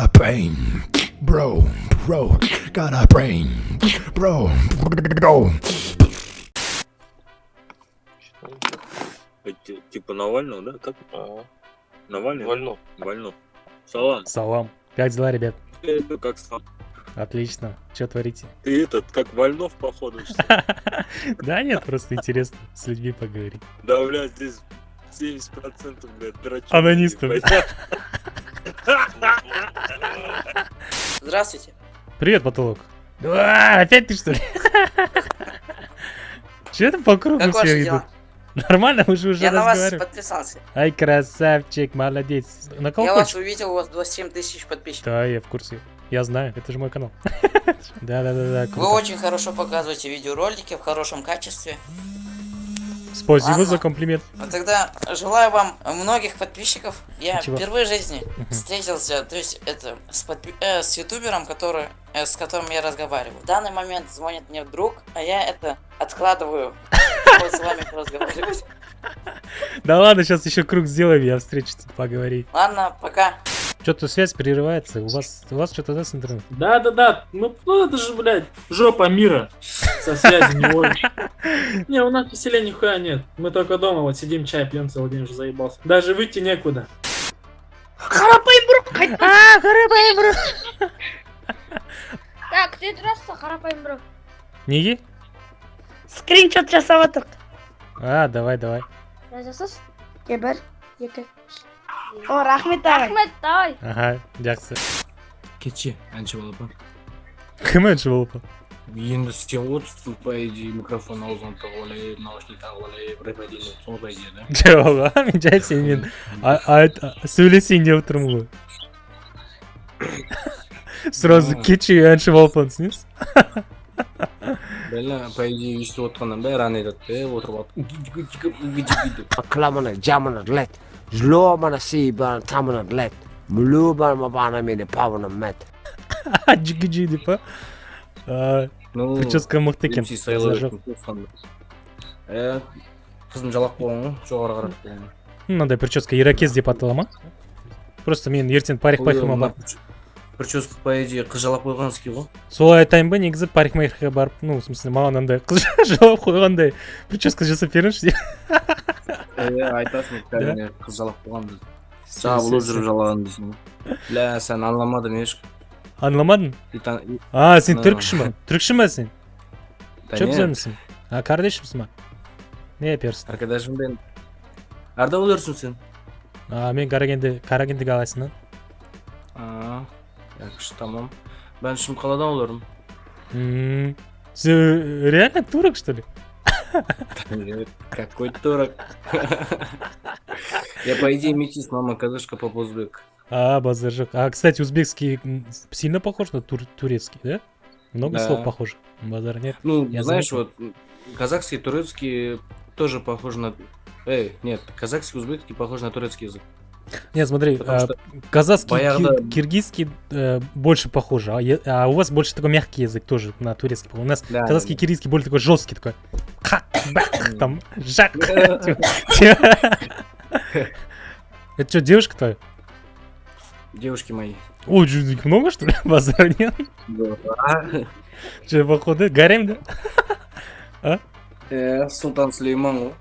A brain, bro, got a brain, bro. Типа Навального, да? Как? Навальный? Вольно. Вольно. Салам. Салам. Как дела, ребят? Это как сам. Отлично. Что творите? Ты этот, как Вольнов, походу. Да нет, просто интересно с людьми поговорить. Да, блядь, здесь 70%, блядь, дурачок. Анонистов. Здравствуйте. Привет, потолок. Опять ты что ли? Че там по кругу Как все ваши идут? дела? Нормально, мы же уже Я на вас разговариваем. подписался. Ай, красавчик, молодец. На Я колокольчик? вас увидел, у вас 27 тысяч подписчиков. Да, я в курсе. Я знаю, это же мой канал. Да, Вы круто. очень хорошо показываете видеоролики в хорошем качестве. Спасибо Ладно. за комплимент. Ну тогда желаю вам многих подписчиков. Я Чего? впервые в жизни встретился, то есть это с ютубером, с которым я разговариваю. В данный момент звонит мне друг, а я это откладываю, чтобы с вами поразговаривать. Да ладно, сейчас еще круг сделаем, я встречусь, поговорить. Ладно, пока. Что-то связь прерывается. У вас что-то да с интернетом? Да. Ну это же, блядь, жопа мира. Со связи не очень. Не, у нас веселее нихуя нет. Мы только дома вот сидим, чай пьем целый день, уже заебался. Даже выйти некуда. Харапайым, бро. Харапай, бро. Так, ты здравствуй, харапайым, бро. Неге? Скриншот жасап атық. Давай. Жасасыз? Бір, екі. О, рахмет ағай. Рахмет, давай. Ага, жақсы. Кетші, әнші балапан. Кім әнші болып? Енді сен отырсың, по идее, микрофон аузына тағып алайып, наушник тағып алайып, рэп әдейін отырсың, по идее, да? Жоқ, мен жай сенімен сөйлесейін деп отырмын ғой. Сразу кетші әнші балапан түсінесіз? Бәлі, по идее, өйстіп отырғаннан бәрі ән айтады, отырып алып. Aklamana jamana let. Zlomana sibana tamana let. Mulubana mabana mene pavana met. Джиги деп па? Прическа мықты екен. MC сайлап қызым жалақ болған ғой, жоғары қарап болған. Мынандай прическа ирокез деп атала ма? Просто мен ертең парикмахерға барып. Прическа, по идее, қыз жалап қойғанский ғой. Солай айтайын ба, негізі парикмахерға барып, ну, в смысле, маған андай қыз жалап қойғандай прическа жасап беріңізші деп. Айтасың, кәдімгі қыз жалап қойған біз. Жабылып жүріп жалаған дейсің. Ля, сен аңламадың ешкім. Анламадың? Сен түркші ма? Түркші ма сен? Че güzelмісің? Kardeşimsin ма? Ne yapıyorsun? Arkadaşım ben. Nerede oluyorsun sen? Ben Karagende қаласынан. Yakış, tamam. Ben şimdi Kala'dan olurum. Ты реально турок, что ли? Какой турок. Я, по идее, метис, мама казашка, папа узбек. Базар жоқ. Кстати, узбекский сильно похож на турецкий, да? Много слов похожих. Базар нет. Ну, знаешь, вот казахский, турецкий тоже похож на... нет, казахский, узбекский похож на турецкий язык. Нет, смотри, казахский, киргизский больше похоже, а у вас больше такой мягкий язык тоже на турецкий. У нас казахский, киргизский более такой жесткий, такой там жак. Это что, девушка твоя? Девушки мои. Ой, их много, что ли? Базар нет? Че, походу, гарем, да? Султан Сулейман.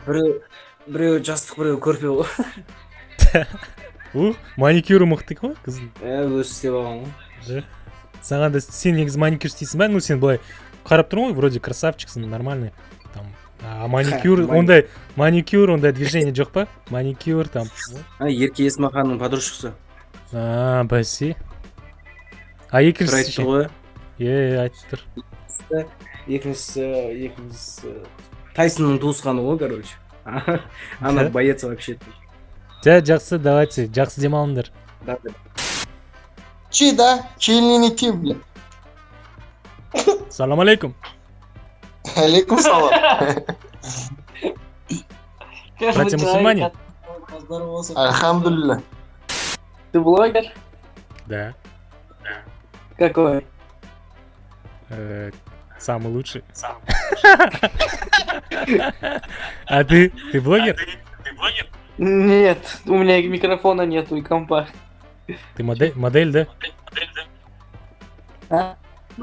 Біреу жастық, біреу көрпе ғой. Маникюрі мықты ғой қыздың? Өзі істеп алған ғой. Саған да сен негізі маникюр істейсің ба? Ну сен былай қарап тұрмын ғой, вроде красавчиксың, нормальный. А маникюр, ондай маникюр, ондай движение жоқ па? Маникюр там. Ерке Есмаханның подружкасы. Бәсе. Екіншісі ше? ғой. Айтып тұр. Екіншісі Тайсонның туысқаны ғой, короче. Она боец вообще. Жақсы, давайте, жақсы демалыңдар. Чи, да? Чилини ти, бля. Салам алейкум. Алейкум салам. Братья мусульмане? Альхамдулилля. Ты блогер? Да. Какой? Самый лучший. А ты блогер? Нет, у меня микрофона нету и компа. Ты модель, да? А?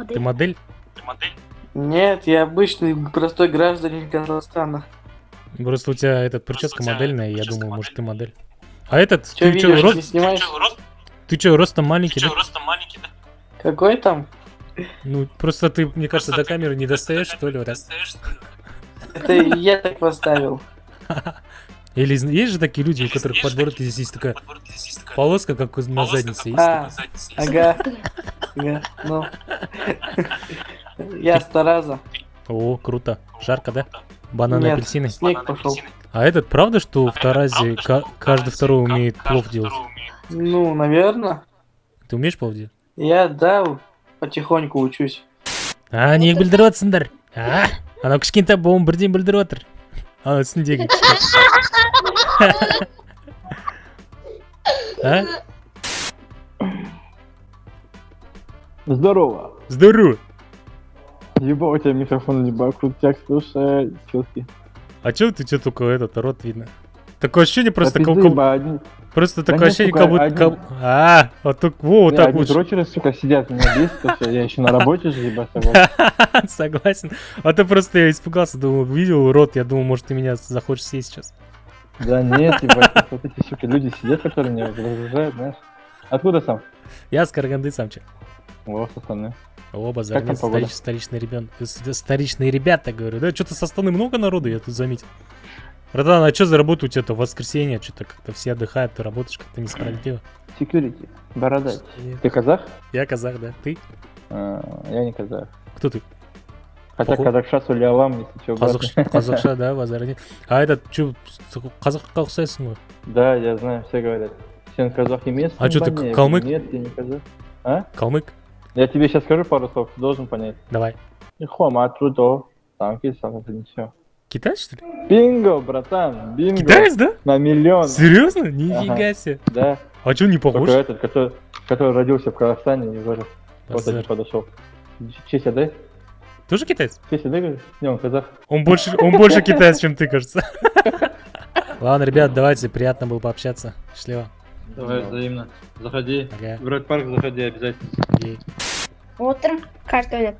Ты модель? Нет, я обычный простой гражданин Казахстана. Просто у тебя этот прическа модельная, и я думал, может ты модель. А этот, Чё, ты чё, видишь, не рост... снимаешь? Ты чё, ростом маленький, да? Какой там? Ну, просто ты, мне кажется, до камеры не достаешь, что ли, раз? Это я так поставил. Или есть же такие люди, у которых подбородке здесь есть такая полоска, как на заднице есть? А, ага. Ага, ну. Я с Тараза. О, круто. Жарко, да? Бананы, Нет, апельсины. снег пошел. А этот, правда, что в Таразе каждый второй умеет плов делать? Ну, наверное. Ты умеешь плов делать? Я, да, потихоньку учусь. А, не білдіріп отырсыңдар. А, анау кішкентай буын бірден білдіріп отыр. Анау үстіндегі А? Здорово. Здорово. Ебал, у тебя микрофон либо крутяк, слушай, селки. А чё ты чё только этот рот видно? Такое ощущение просто Да пизды, ебать, одни- Просто Да такое нет, ощущение, сука, как будто... одни- А, вот так, во, вот Бля, так одни лучше. дрочеры, сука, сидят, меня бесит, то, что я еще на работе же, ебать, согласен. Согласен. А то просто я испугался, думал, видел рот, я думал, может, ты меня захочешь съесть сейчас. Да нет, ебать, вот эти, сука, люди сидят, которые меня раздражают, знаешь. Откуда сам? Я с Караганды самчик. О, с Астаны. О, Как базарный, там погода? столичные ребята, говорю. Да, что-то со Астаны много народу, я тут заметил. Братан, а что за работа у тебя-то в воскресенье? Что-то как-то все отдыхают, ты работаешь как-то несправедливо. Security, бородач. Ты казах? Я казах, да? Ты? Я не казах. Кто ты? Хотя Похуй. казахша с улялам, если что, Қазақша, да, базар нет. А этот, что, қазаққа ұқсайсың ғой? Да, я знаю, все говорят. Сен казах емес? А чё, ты Ба, не, калмык? Нет, ты не казах. А? Калмык? Я тебе сейчас скажу пару слов, ты должен понять. Давай. Хуама трудо, там кисал, это ничего. Китаец, что ли? Бинго, братан, бинго. Китаец, да? На миллион. Серьезно? Нифига Ага. себе. Да. А что не похож? Только этот, который родился в Казахстане и вырос. Вот Базар. один подошел. Честь отдай. Тоже китаец? Честь отдай, говорит. Не, он казах. Он больше китаец, чем ты, кажется. Ладно, ребят, давайте, приятно было пообщаться. Счастливо. Давай, взаимно. Заходи. Ага. В Ред парк заходи обязательно. Ей. Отырмын, карта ойнап.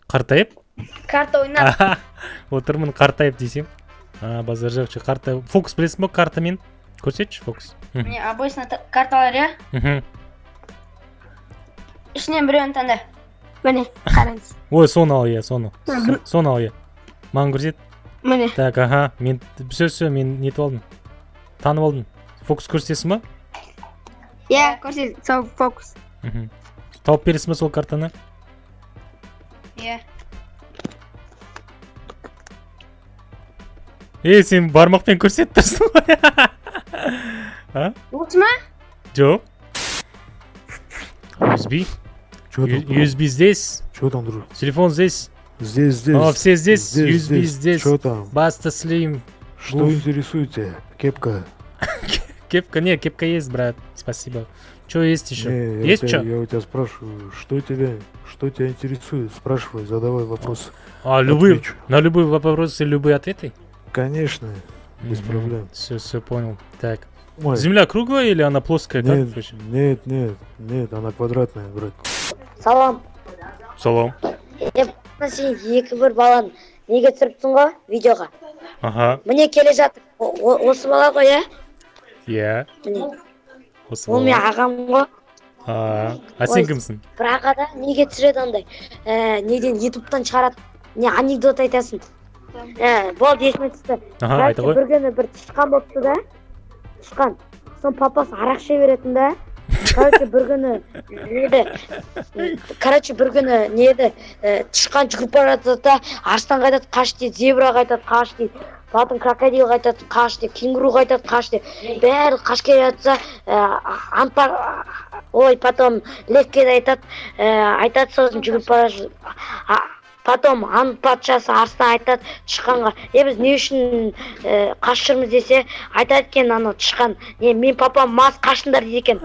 Қартайып? Карта ойнап. Аха, отырмын қартайып десем. А, базар жоқ, че, карта... Фокус білесің ба картамен? Көрсетші фокус. Мгм. Міне обычно карталар, иә? Мгм. Ішінен біреуін таңда. Міне, қараңыз. Ой, соны ал, иә, соны. Соны ал, иә. Маған көрсет. Міне. Так, ага, мен... Все, мен нетіп алдым. Танып алдым. Фокус көрсетесің ба? Иә, көрсет, сол фокус. Мгм. Тауып бересің ба сол картаны? Иә. Сен бармақпен көрсетіп тұрсың ғой. А? Осы ма? Жоқ. USB. Чё там? USB здесь. Чё там, друг? Телефон здесь. Здесь. О, все здесь. USB здесь. Чё там? Баста Слим. Что интересует тебя? Кепка? Кепка, не, кепка есть, брат. Спасибо. Что есть еще? Не, Есть что? Я у тебя спрашиваю, что тебя интересует? Спрашивай, задавай вопрос. А, любые, Отвечу. на любые вопросы, любые ответы? Конечно, без проблем. Все понял. Так. Ой, Земля круглая или она плоская? Как нет, вообще? нет, она квадратная, брат. Салам. Салам. Сен екі бір баланы неге түсіріпсің ғой видеоға? Ага. Міне келе жатыр. Осы бала ғой, иә? Иә. Міне. Осы Ол бала. мен ағам ғой. А сен кімсің? Бір ағада неге түсіреді андай? Неден ютубтан шығарады. Не анекдот айтасың. Болды, есіме түсті. Ага, айта ғой. Бір күні бір тышқан болыпты да. Тышқан. Соң папасы арақ іше беретін да. Бір күні тышқан жүгіріп бара жатады да, арыстан қайтады қаш дейді, зебра қайтады қаш дейді, потом крокодил қайтады қаш дейді, кенгуру қайтады қаш дейді. Бәрі қаш келе жатса, потом лекке айтады, сосын жүгіріп бара жатады. Потом ан патшасы арыстан айтады тышқанға, біз не үшін қаш жүрміз десе, айтады екен анау тышқан, мен папам мас қашыңдар дейді екен.